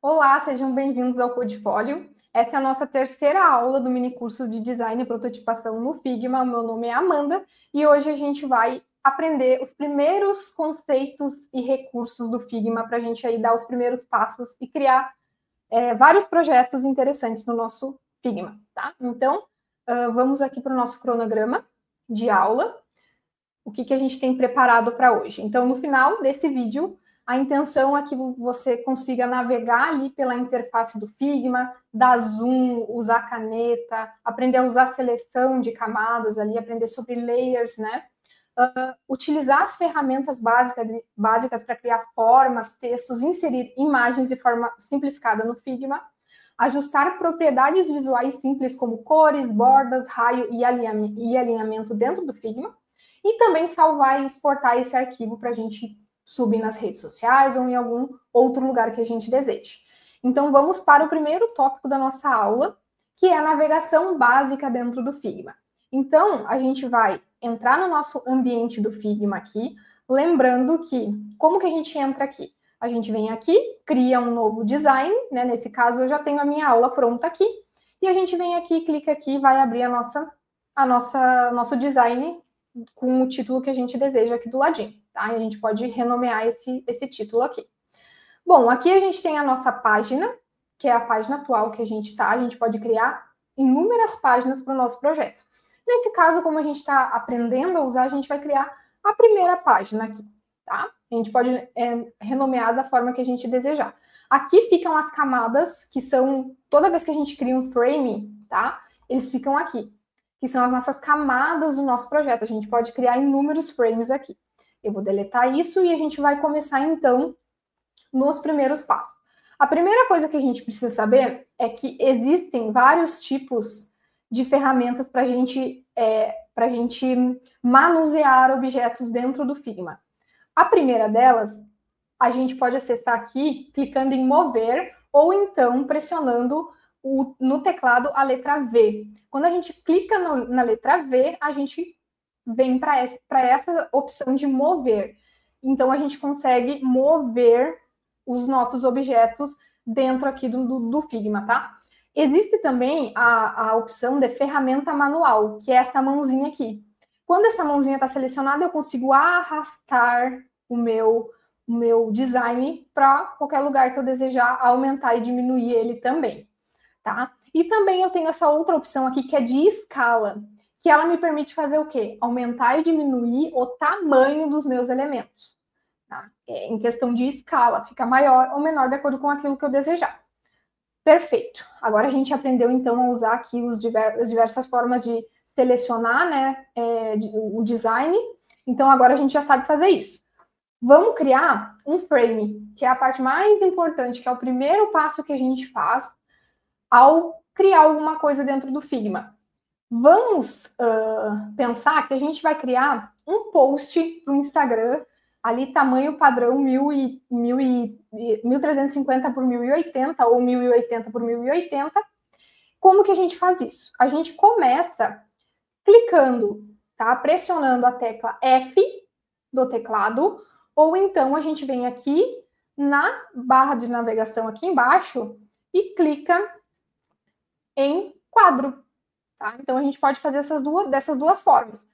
Olá, sejam bem-vindos ao Codifólio. Essa é a nossa terceira aula do minicurso de Design e Prototipação no Figma. Meu nome é Amanda e hoje a gente vai aprender os primeiros conceitos e recursos do Figma para a gente aí dar os primeiros passos e criar vários projetos interessantes no nosso Figma, tá? Então, vamos aqui para o nosso cronograma de aula. O que a gente tem preparado para hoje? Então, no final desse vídeo, a intenção é que você consiga navegar ali pela interface do Figma, dar zoom, usar caneta, aprender a usar seleção de camadas ali, aprender sobre layers, né? Utilizar as ferramentas básicas para criar formas, textos, inserir imagens de forma simplificada no Figma, ajustar propriedades visuais simples como cores, bordas, raio e alinhamento dentro do Figma, e também salvar e exportar esse arquivo para a gente subir nas redes sociais ou em algum outro lugar que a gente deseje. Então, vamos para o primeiro tópico da nossa aula, que é a navegação básica dentro do Figma. Então, a gente vai entrar no nosso ambiente do Figma aqui, lembrando que, como que a gente entra aqui? A gente vem aqui, cria um novo design, né? Nesse caso, eu já tenho a minha aula pronta aqui, e a gente vem aqui, clica aqui, vai abrir nosso design com o título que a gente deseja aqui do ladinho, tá? E a gente pode renomear esse título aqui. Bom, aqui a gente tem a nossa página, que é a página atual que a gente está. A gente pode criar inúmeras páginas para o nosso projeto. Nesse caso, como a gente está aprendendo a usar, a gente vai criar a primeira página aqui, tá? A gente pode renomear da forma que a gente desejar. Aqui ficam as camadas, que são, toda vez que a gente cria um frame, tá? Eles ficam aqui, que são as nossas camadas do nosso projeto. A gente pode criar inúmeros frames aqui. Eu vou deletar isso e a gente vai começar, então, nos primeiros passos. A primeira coisa que a gente precisa saber é que existem vários tipos de ferramentas para a gente manusear objetos dentro do Figma. A primeira delas, a gente pode acessar aqui, clicando em mover, ou então pressionando no teclado a letra V. Quando a gente clica na letra V, a gente vem para essa opção de mover. Então, a gente consegue mover os nossos objetos dentro aqui do Figma, tá? Existe também a opção de ferramenta manual, que é essa mãozinha aqui. Quando essa mãozinha está selecionada, eu consigo arrastar o meu design para qualquer lugar que eu desejar, aumentar e diminuir ele também, tá? E também eu tenho essa outra opção aqui, que é de escala, que ela me permite fazer o quê? Aumentar e diminuir o tamanho dos meus elementos. Tá? Em questão de escala, fica maior ou menor de acordo com aquilo que eu desejar. Perfeito. Agora a gente aprendeu, então, a usar aqui as diversas formas de selecionar, né, o design. Então, agora a gente já sabe fazer isso. Vamos criar um frame, que é a parte mais importante, que é o primeiro passo que a gente faz ao criar alguma coisa dentro do Figma. Vamos pensar que a gente vai criar um post para o Instagram, ali tamanho padrão 1350 por 1080 ou 1080 por 1080. Como que a gente faz isso? A gente começa clicando, tá? Pressionando a tecla F do teclado, ou então a gente vem aqui na barra de navegação aqui embaixo e clica em quadro. Tá? Então, a gente pode fazer dessas duas formas.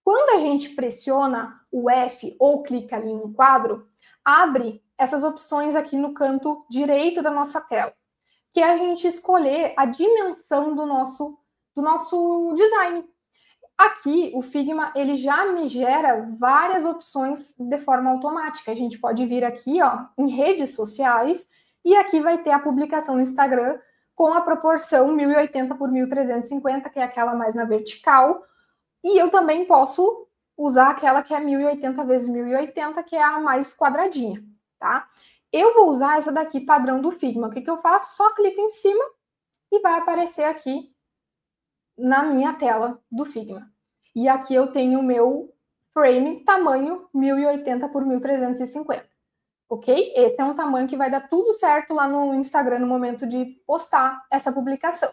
Quando a gente pressiona o F ou clica ali em quadro, abre essas opções aqui no canto direito da nossa tela, que é a gente escolher a dimensão do nosso design. Aqui, o Figma, ele já me gera várias opções de forma automática. A gente pode vir aqui, ó, em redes sociais, e aqui vai ter a publicação no Instagram com a proporção 1080 por 1350, que é aquela mais na vertical, e eu também posso usar aquela que é 1080 vezes 1080, que é a mais quadradinha, tá? Eu vou usar essa daqui, padrão do Figma. O que eu faço? Só clico em cima e vai aparecer aqui na minha tela do Figma. E aqui eu tenho o meu frame tamanho 1080 por 1350. Ok? Esse é um tamanho que vai dar tudo certo lá no Instagram no momento de postar essa publicação.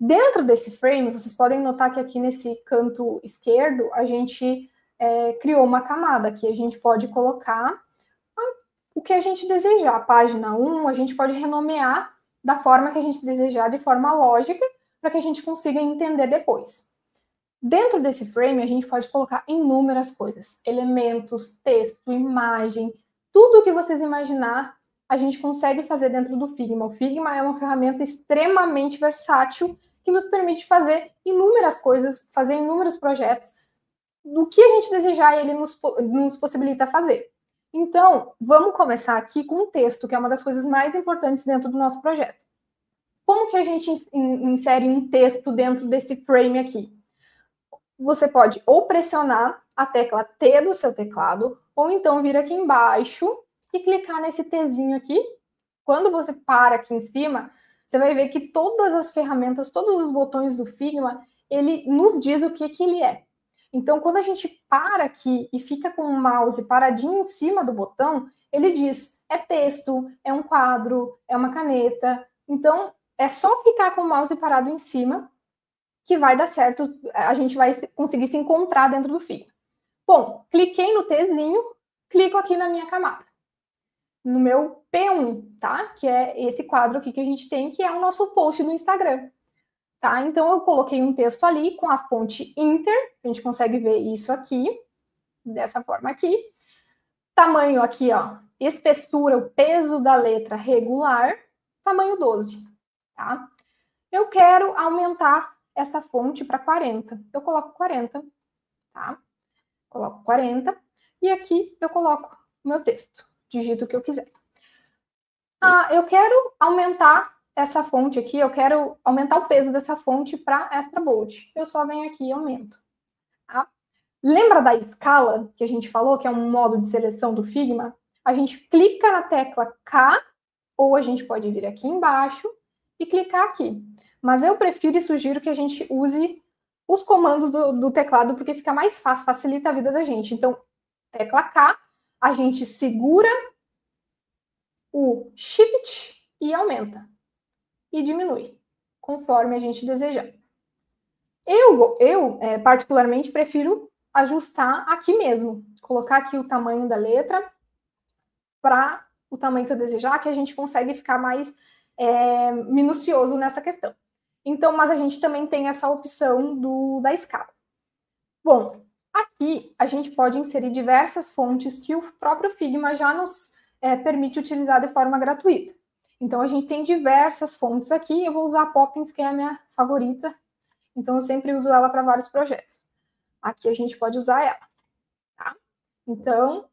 Dentro desse frame, vocês podem notar que aqui nesse canto esquerdo, a gente criou uma camada que a gente pode colocar o que a gente desejar. A página 1, a gente pode renomear da forma que a gente desejar, de forma lógica, para que a gente consiga entender depois. Dentro desse frame, a gente pode colocar inúmeras coisas. Elementos, texto, imagem, tudo que vocês imaginar, a gente consegue fazer dentro do Figma. O Figma é uma ferramenta extremamente versátil que nos permite fazer inúmeras coisas, fazer inúmeros projetos. Do que a gente desejar, ele nos possibilita fazer. Então, vamos começar aqui com um texto, que é uma das coisas mais importantes dentro do nosso projeto. Como que a gente insere um texto dentro desse frame aqui? Você pode ou pressionar a tecla T do seu teclado, ou então vir aqui embaixo e clicar nesse Tzinho aqui. Quando você para aqui em cima, você vai ver que todas as ferramentas, todos os botões do Figma, ele nos diz o que ele é. Então, quando a gente para aqui e fica com o mouse paradinho em cima do botão, ele diz, é texto, é um quadro, é uma caneta. Então, é só ficar com o mouse parado em cima que vai dar certo, a gente vai conseguir se encontrar dentro do Figma. Bom, cliquei no Tzinho, clico aqui na minha camada. No meu P1, tá? Que é esse quadro aqui que a gente tem, que é o nosso post do Instagram. Tá? Então, eu coloquei um texto ali com a fonte Inter, a gente consegue ver isso aqui, dessa forma aqui. Tamanho aqui, ó, espessura, o peso da letra regular, tamanho 12, tá? Eu quero aumentar essa fonte para 40. Eu coloco 40, tá? Coloco 40 e aqui eu coloco o meu texto, digito o que eu quiser. Eu quero aumentar essa fonte aqui, eu quero aumentar o peso dessa fonte para extra bold. Eu só venho aqui e aumento. Tá? Lembra da escala que a gente falou, que é um modo de seleção do Figma? A gente clica na tecla K, ou a gente pode vir aqui embaixo e clicar aqui. Mas eu prefiro e sugiro que a gente use os comandos do teclado, porque fica mais fácil, facilita a vida da gente. Então, tecla K, a gente segura o Shift e aumenta. E diminui, conforme a gente desejar. Eu particularmente, prefiro ajustar aqui mesmo. Colocar aqui o tamanho da letra para o tamanho que eu desejar, que a gente consegue ficar mais minucioso nessa questão. Então, mas a gente também tem essa opção da escala. Bom, aqui a gente pode inserir diversas fontes que o próprio Figma já nos permite utilizar de forma gratuita. Então, a gente tem diversas fontes aqui. Eu vou usar a Poppins, que é a minha favorita. Então, eu sempre uso ela para vários projetos. Aqui a gente pode usar ela. Tá? Então,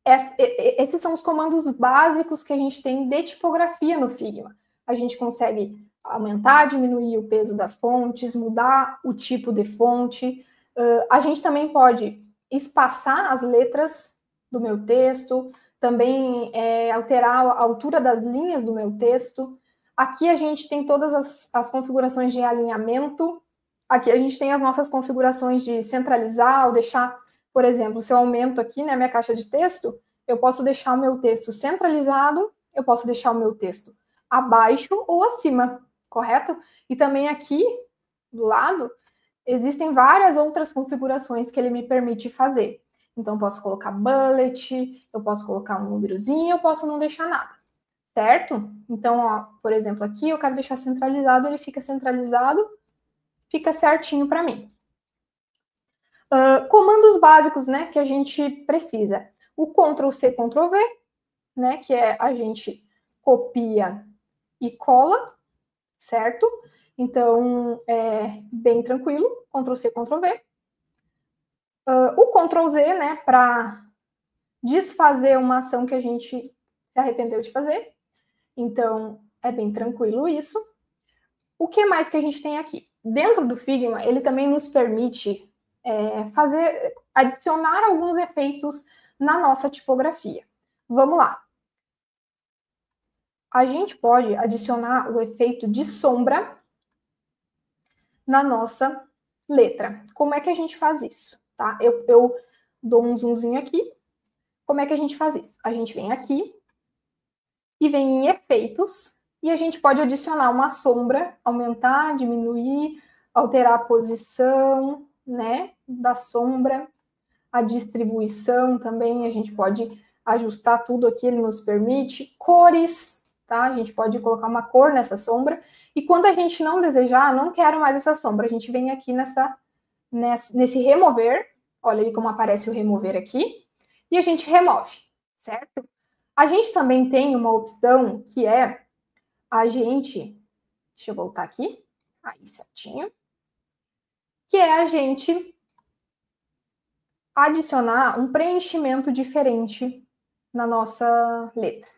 esses são os comandos básicos que a gente tem de tipografia no Figma. A gente consegue aumentar, diminuir o peso das fontes, mudar o tipo de fonte. A gente também pode espaçar as letras do meu texto, também alterar a altura das linhas do meu texto. Aqui a gente tem todas as configurações de alinhamento. Aqui a gente tem as nossas configurações de centralizar ou deixar, por exemplo, se eu aumento aqui, né, minha caixa de texto, eu posso deixar o meu texto centralizado, eu posso deixar o meu texto abaixo ou acima, correto? E também aqui, do lado, existem várias outras configurações que ele me permite fazer. Então, eu posso colocar bullet, eu posso colocar um númerozinho, eu posso não deixar nada, certo? Então, ó, por exemplo, aqui eu quero deixar centralizado, ele fica centralizado, fica certinho para mim. Comandos básicos, né, que a gente precisa. O Ctrl+C, Ctrl+V, né, que é a gente copia e cola, certo? Então, é bem tranquilo, Ctrl+C, Ctrl+V. O Ctrl+Z, né, para desfazer uma ação que a gente se arrependeu de fazer. Então, é bem tranquilo isso. O que mais que a gente tem aqui? Dentro do Figma, ele também nos permite adicionar alguns efeitos na nossa tipografia. Vamos lá. A gente pode adicionar o efeito de sombra na nossa letra. Como é que a gente faz isso? Tá? Eu dou um zoomzinho aqui. Como é que a gente faz isso? A gente vem aqui e vem em efeitos E a gente pode adicionar uma sombra, aumentar, diminuir, alterar a posição, né, da sombra, a distribuição também, a gente pode ajustar tudo aqui, ele nos permite. Cores, tá? A gente pode colocar uma cor nessa sombra. E quando a gente não desejar, não quero mais essa sombra, a gente vem aqui nesse remover, olha aí como aparece o remover aqui, e a gente remove, certo? A gente também tem uma opção que é a gente, deixa eu voltar aqui, aí certinho, que é a gente adicionar um preenchimento diferente na nossa letra.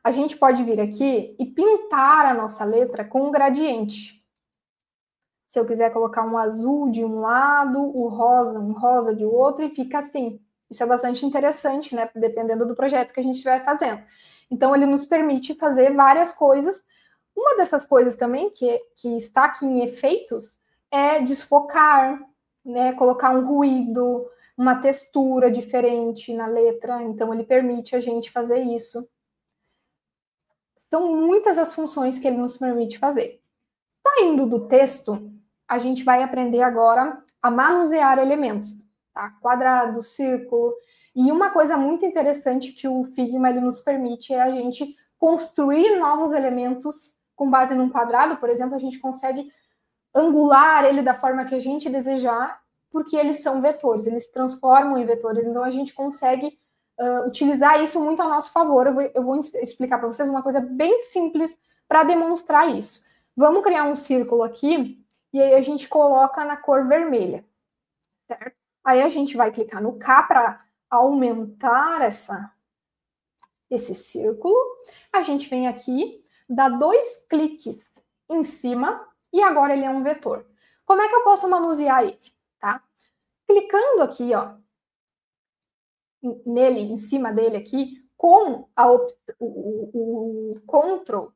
A gente pode vir aqui e pintar a nossa letra com um gradiente. Se eu quiser colocar um azul de um lado, um rosa de outro, e fica assim. Isso é bastante interessante, né? Dependendo do projeto que a gente estiver fazendo. Então, ele nos permite fazer várias coisas. Uma dessas coisas também, que está aqui em efeitos, é desfocar, né? Colocar um ruído, uma textura diferente na letra. Então, ele permite a gente fazer isso. São muitas as funções que ele nos permite fazer. Saindo do texto, a gente vai aprender agora a manusear elementos, tá? Quadrado, círculo. E uma coisa muito interessante que o Figma ele nos permite é a gente construir novos elementos com base num quadrado, por exemplo, a gente consegue angular ele da forma que a gente desejar, porque eles são vetores, eles se transformam em vetores, então a gente consegue utilizar isso muito a nosso favor. Eu vou explicar para vocês uma coisa bem simples para demonstrar isso. Vamos criar um círculo aqui, e aí a gente coloca na cor vermelha, certo? Aí a gente vai clicar no K para aumentar esse círculo. A gente vem aqui, dá 2 cliques em cima, e agora ele é um vetor. Como é que eu posso manusear ele, tá? Clicando aqui, ó, nele, em cima dele aqui, com o Ctrl,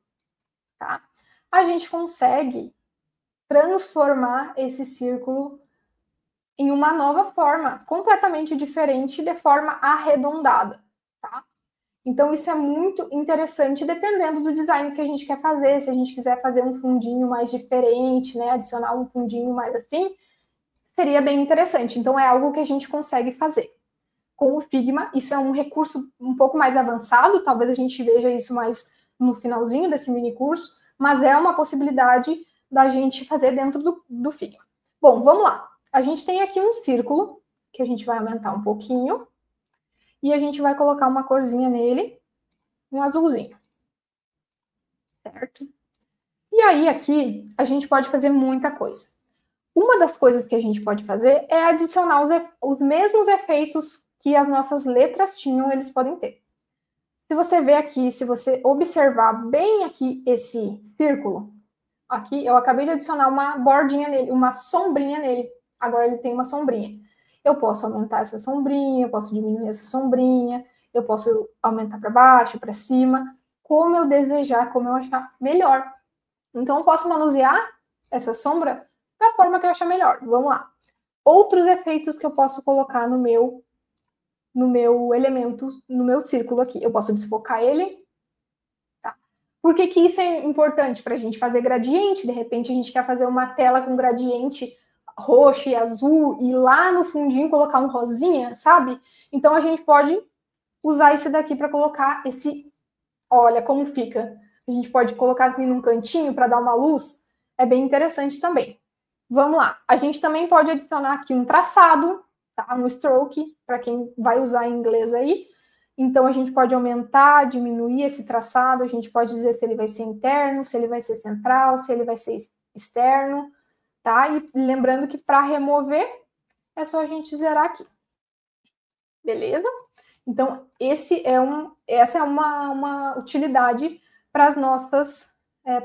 tá? A gente consegue transformar esse círculo em uma nova forma, completamente diferente, de forma arredondada, tá? Então, isso é muito interessante, dependendo do design que a gente quer fazer. Se a gente quiser fazer um fundinho mais diferente, né, adicionar um fundinho mais assim, seria bem interessante. Então, é algo que a gente consegue fazer. Com o Figma, isso é um recurso um pouco mais avançado, talvez a gente veja isso mais no finalzinho desse mini curso, mas é uma possibilidade da gente fazer dentro do Figma. Bom, vamos lá. A gente tem aqui um círculo, que a gente vai aumentar um pouquinho, e a gente vai colocar uma corzinha nele, um azulzinho. Certo? E aí, aqui, a gente pode fazer muita coisa. Uma das coisas que a gente pode fazer é adicionar os mesmos efeitos que as nossas letras tinham, eles podem ter. Se você ver aqui, se você observar bem aqui esse círculo, aqui eu acabei de adicionar uma bordinha nele, uma sombrinha nele. Agora ele tem uma sombrinha. Eu posso aumentar essa sombrinha, eu posso diminuir essa sombrinha, eu posso aumentar para baixo, para cima, como eu desejar, como eu achar melhor. Então eu posso manusear essa sombra da forma que eu achar melhor. Vamos lá. Outros efeitos que eu posso colocar no meu elemento, no meu círculo aqui. Eu posso desfocar ele. Tá? Por que isso é importante? Para a gente fazer gradiente. De repente, a gente quer fazer uma tela com gradiente roxo e azul e lá no fundinho colocar um rosinha, sabe? Então, a gente pode usar esse daqui para colocar esse... Olha como fica. A gente pode colocar assim num cantinho para dar uma luz. É bem interessante também. Vamos lá. A gente também pode adicionar aqui um traçado, tá? Um stroke, para quem vai usar em inglês aí. Então, a gente pode aumentar, diminuir esse traçado, a gente pode dizer se ele vai ser interno, se ele vai ser central, se ele vai ser externo, tá? E lembrando que para remover, é só a gente zerar aqui. Beleza? Então, essa é uma utilidade para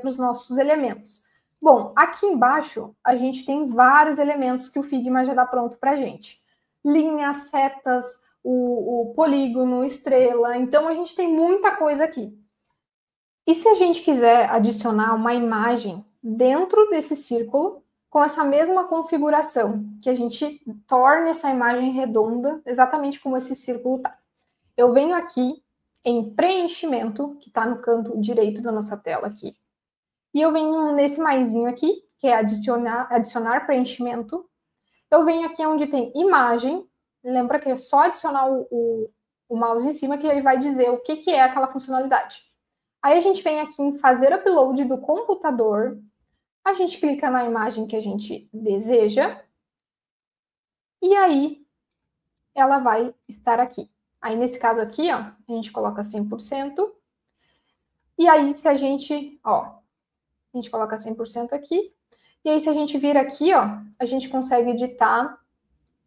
os nossos elementos. Bom, aqui embaixo, a gente tem vários elementos que o Figma já dá pronto para a gente. Linhas, setas, o polígono, estrela. Então, a gente tem muita coisa aqui. E se a gente quiser adicionar uma imagem dentro desse círculo, com essa mesma configuração, que a gente torne essa imagem redonda, exatamente como esse círculo está. Eu venho aqui em preenchimento, que está no canto direito da nossa tela aqui, e eu venho nesse maisinho aqui, que é adicionar preenchimento. Eu venho aqui onde tem imagem, lembra que é só adicionar o mouse em cima que ele vai dizer o que é aquela funcionalidade. Aí a gente vem aqui em fazer upload do computador, a gente clica na imagem que a gente deseja, e aí ela vai estar aqui. Aí nesse caso aqui, ó, a gente coloca 100%, e aí se a gente, ó, a gente coloca 100% aqui, e aí se a gente vir aqui, ó, a gente consegue editar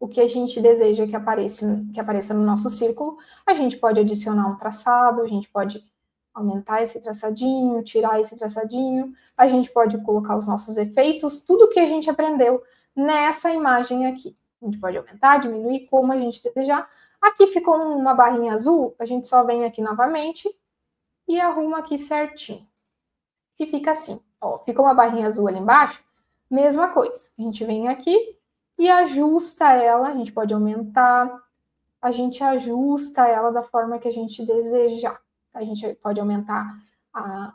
o que a gente deseja que apareça no nosso círculo. A gente pode adicionar um traçado, a gente pode aumentar esse traçadinho, tirar esse traçadinho, a gente pode colocar os nossos efeitos, tudo que a gente aprendeu nessa imagem aqui. A gente pode aumentar, diminuir, como a gente desejar. Aqui ficou uma barrinha azul, a gente só vem aqui novamente e arruma aqui certinho. E fica assim, ó, ficou uma barrinha azul ali embaixo, mesma coisa. A gente vem aqui e ajusta ela, a gente pode aumentar, a gente ajusta ela da forma que a gente desejar. A gente pode aumentar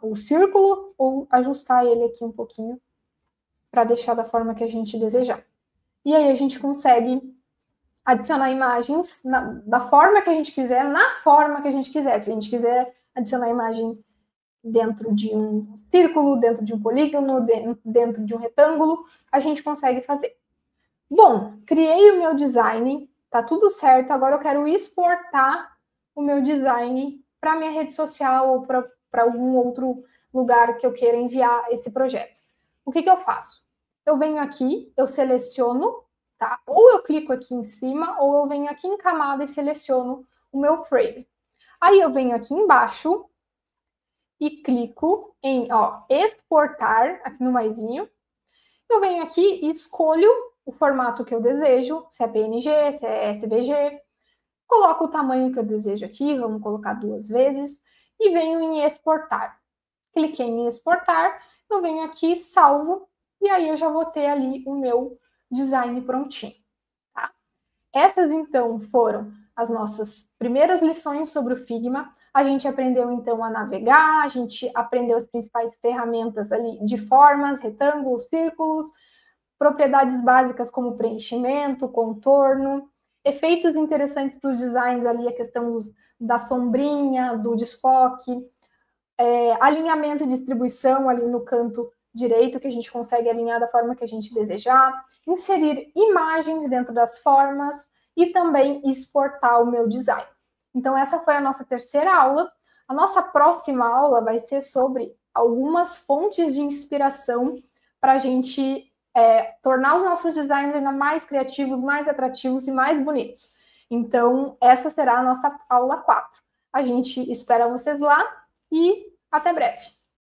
o círculo ou ajustar ele aqui um pouquinho para deixar da forma que a gente desejar. E aí a gente consegue adicionar imagens da forma que a gente quiser, na forma que a gente quiser. Se a gente quiser adicionar imagem dentro de um círculo, dentro de um polígono, dentro de um retângulo, a gente consegue fazer. Bom, criei o meu design, tá tudo certo, agora eu quero exportar o meu design para minha rede social ou para algum outro lugar que eu queira enviar esse projeto. O que eu faço? Eu venho aqui, eu seleciono, tá? Ou eu clico aqui em cima, ou eu venho aqui em camada e seleciono o meu frame. Aí eu venho aqui embaixo e clico em, ó, exportar, aqui no maisinho. Eu venho aqui e escolho o formato que eu desejo, se é PNG, se é SVG, coloco o tamanho que eu desejo aqui, vamos colocar 2 vezes, e venho em exportar. Cliquei em exportar, eu venho aqui, salvo, e aí eu já vou ter ali o meu design prontinho, tá? Essas, então, foram as nossas primeiras lições sobre o Figma. A gente aprendeu, então, a navegar, a gente aprendeu as principais ferramentas ali de formas, retângulos, círculos, propriedades básicas como preenchimento, contorno, efeitos interessantes para os designs ali, a questão da sombrinha, do desfoque, alinhamento e distribuição ali no canto direito, que a gente consegue alinhar da forma que a gente desejar, inserir imagens dentro das formas e também exportar o meu design. Então, essa foi a nossa terceira aula. A nossa próxima aula vai ser sobre algumas fontes de inspiração para a gente tornar os nossos designs ainda mais criativos, mais atrativos e mais bonitos. Então, essa será a nossa aula 4. A gente espera vocês lá e até breve.